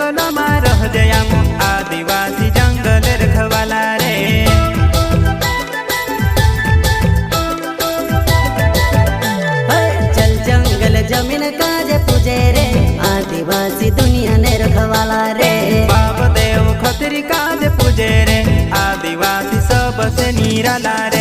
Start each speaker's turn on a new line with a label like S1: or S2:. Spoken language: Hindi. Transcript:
S1: जंगल में रह जयाम आदिवासी जंगल रखवाला रे।
S2: चल जंगल जमीन काजे पूजे रे आदिवासी दुनिया ने रखवाला रे।
S1: बाप देव खतरी काज पूजे रे आदिवासी सबसे निराला रे।